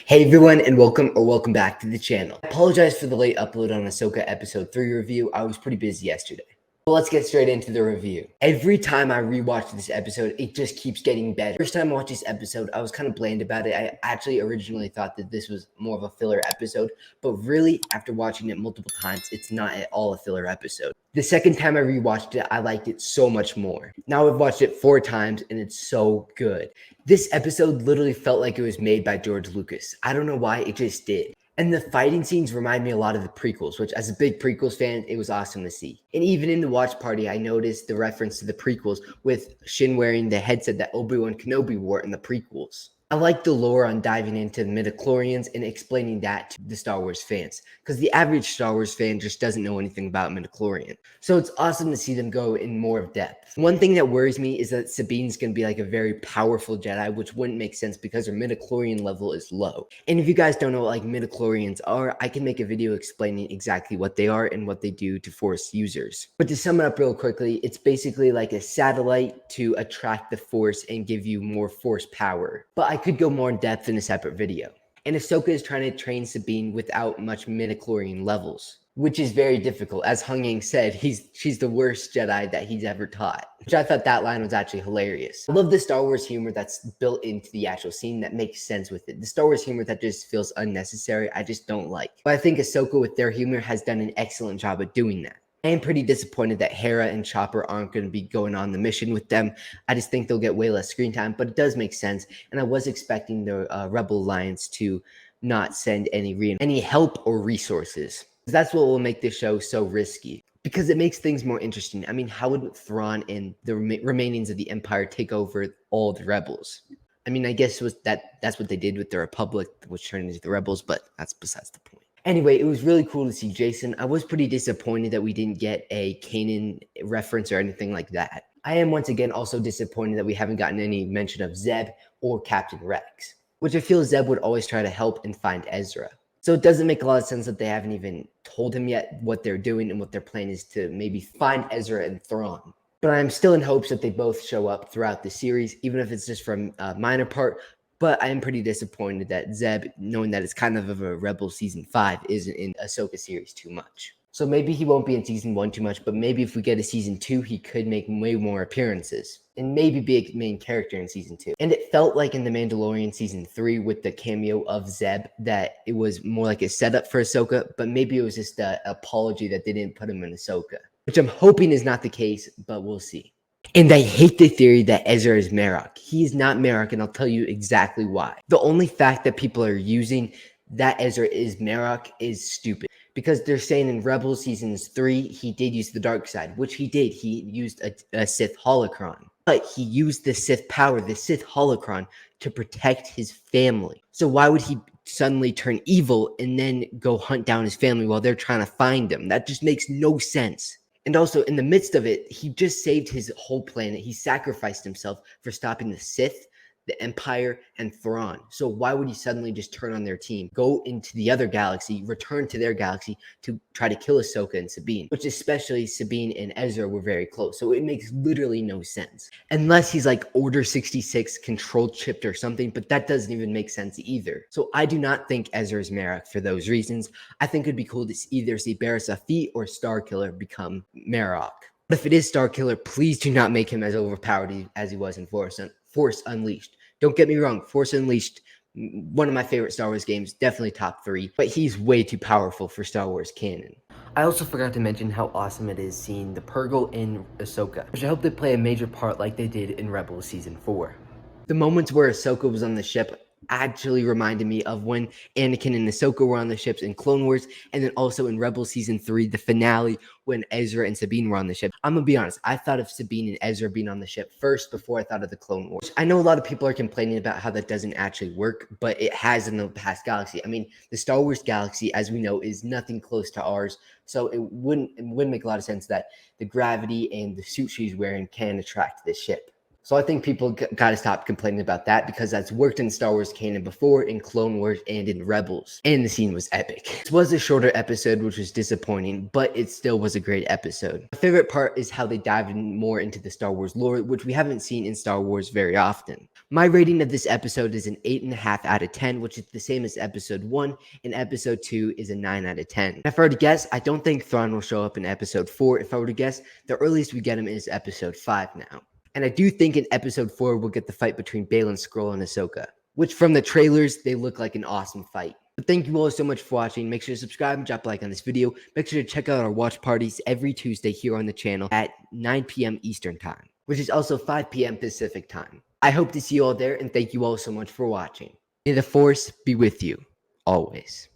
Hey everyone, and welcome back to the channel. I apologize for the late upload on Ahsoka episode 3 review. I was pretty busy yesterday. But let's get straight into the review. Every time I rewatch this episode, it just keeps getting better. First time I watched this episode, I was kind of bland about it. I actually originally thought that this was more of a filler episode, but really, after watching it multiple times, it's not at all a filler episode. The second time I rewatched it, I liked it so much more. Now I've watched it 4 times, and it's so good. This episode literally felt like it was made by George Lucas. I don't know why, it just did. And the fighting scenes remind me a lot of the prequels, which as a big prequels fan, it was awesome to see. And even in the watch party, I noticed the reference to the prequels with Shin wearing the headset that Obi-Wan Kenobi wore in the prequels. I like the lore on diving into the midichlorians and explaining that to the Star Wars fans, because the average Star Wars fan just doesn't know anything about midichlorian. So it's awesome to see them go in more of depth. One thing that worries me is that Sabine's going to be like a very powerful Jedi, which wouldn't make sense because her midichlorian level is low. And if you guys don't know what like midichlorians are, I can make a video explaining exactly what they are and what they do to Force users. But to sum it up real quickly, it's basically like a satellite to attract the Force and give you more Force power. But I could go more in depth in a separate video. And Ahsoka is trying to train Sabine without much midichlorian levels, which is very difficult. As Hung Yang said, she's the worst Jedi that he's ever taught, which I thought that line was actually hilarious. I love the Star Wars humor that's built into the actual scene that makes sense with it. The Star Wars humor that just feels unnecessary, I just don't like. But I think Ahsoka with their humor has done an excellent job at doing that. I am pretty disappointed that Hera and Chopper aren't going to be going on the mission with them. I just think they'll get way less screen time, but it does make sense. And I was expecting the Rebel Alliance to not send any help or resources. That's what will make this show so risky, because it makes things more interesting. I mean, how would Thrawn and the remainings of the Empire take over all the rebels? I mean, I guess that's what they did with the Republic, which turned into the rebels, but that's besides the point. Anyway, it was really cool to see Jason. I was pretty disappointed that we didn't get a Kanan reference or anything like that. I am once again also disappointed that we haven't gotten any mention of Zeb or Captain Rex, which I feel Zeb would always try to help and find Ezra. So it doesn't make a lot of sense that they haven't even told him yet what they're doing and what their plan is to maybe find Ezra and Thrawn. But I'm still in hopes that they both show up throughout the series, even if it's just from a minor part. But I am pretty disappointed that Zeb, knowing that it's kind of a Rebel Season 5, isn't in Ahsoka series too much. So maybe he won't be in Season 1 too much, but maybe if we get a Season 2, he could make way more appearances. And maybe be a main character in Season 2. And it felt like in The Mandalorian Season 3 with the cameo of Zeb that it was more like a setup for Ahsoka, but maybe it was just an apology that they didn't put him in Ahsoka. Which I'm hoping is not the case, but we'll see. And I hate the theory that Ezra is Marok. He is not Marok, and I'll tell you exactly why. The only fact that people are using that Ezra is Marok is stupid. Because they're saying in Rebels Seasons 3, he did use the dark side, which he did. He used a Sith holocron. But he used the Sith power, the Sith holocron, to protect his family. So why would he suddenly turn evil and then go hunt down his family while they're trying to find him? That just makes no sense. And also, in the midst of it, he just saved his whole planet. He sacrificed himself for stopping the Sith, the Empire, and Thrawn. So why would he suddenly just turn on their team, go into the other galaxy, return to their galaxy to try to kill Ahsoka and Sabine, which especially Sabine and Ezra were very close. So it makes literally no sense. Unless he's like Order 66 control chipped or something, but that doesn't even make sense either. So I do not think Ezra is Marok for those reasons. I think it'd be cool to either see Barriss Offee or Starkiller become Marok. But if it is Starkiller, please do not make him as overpowered as he was in Force Unleashed. Don't get me wrong, Force Unleashed, one of my favorite Star Wars games, definitely top 3, but he's way too powerful for Star Wars canon. I also forgot to mention how awesome it is seeing the Purrgil in Ahsoka, which I hope they play a major part like they did in Rebels Season 4. The moments where Ahsoka was on the ship actually reminded me of when Anakin and Ahsoka were on the ships in Clone Wars, and then also in Rebels Season 3, the finale, when Ezra and Sabine were on the ship. I'm gonna be honest, I thought of Sabine and Ezra being on the ship first before I thought of the Clone Wars. I know a lot of people are complaining about how that doesn't actually work, but it has in the past galaxy. I mean, the Star Wars galaxy, as we know, is nothing close to ours, so it wouldn't make a lot of sense that the gravity and the suit she's wearing can attract this ship. So I think people got to stop complaining about that, because that's worked in Star Wars canon before, in Clone Wars and in Rebels. And the scene was epic. This was a shorter episode, which was disappointing, but it still was a great episode. My favorite part is how they dived more into the Star Wars lore, which we haven't seen in Star Wars very often. My rating of this episode is an 8.5 out of 10, which is the same as episode 1, and episode 2 is a 9 out of 10. If I were to guess, I don't think Thrawn will show up in episode 4. If I were to guess, the earliest we get him is episode 5 now. And I do think in episode 4, we'll get the fight between Baylan Skoll and Ahsoka, which from the trailers, they look like an awesome fight. But thank you all so much for watching. Make sure to subscribe and drop a like on this video. Make sure to check out our watch parties every Tuesday here on the channel at 9 p.m. Eastern Time, which is also 5 p.m. Pacific Time. I hope to see you all there, and thank you all so much for watching. May the Force be with you, always.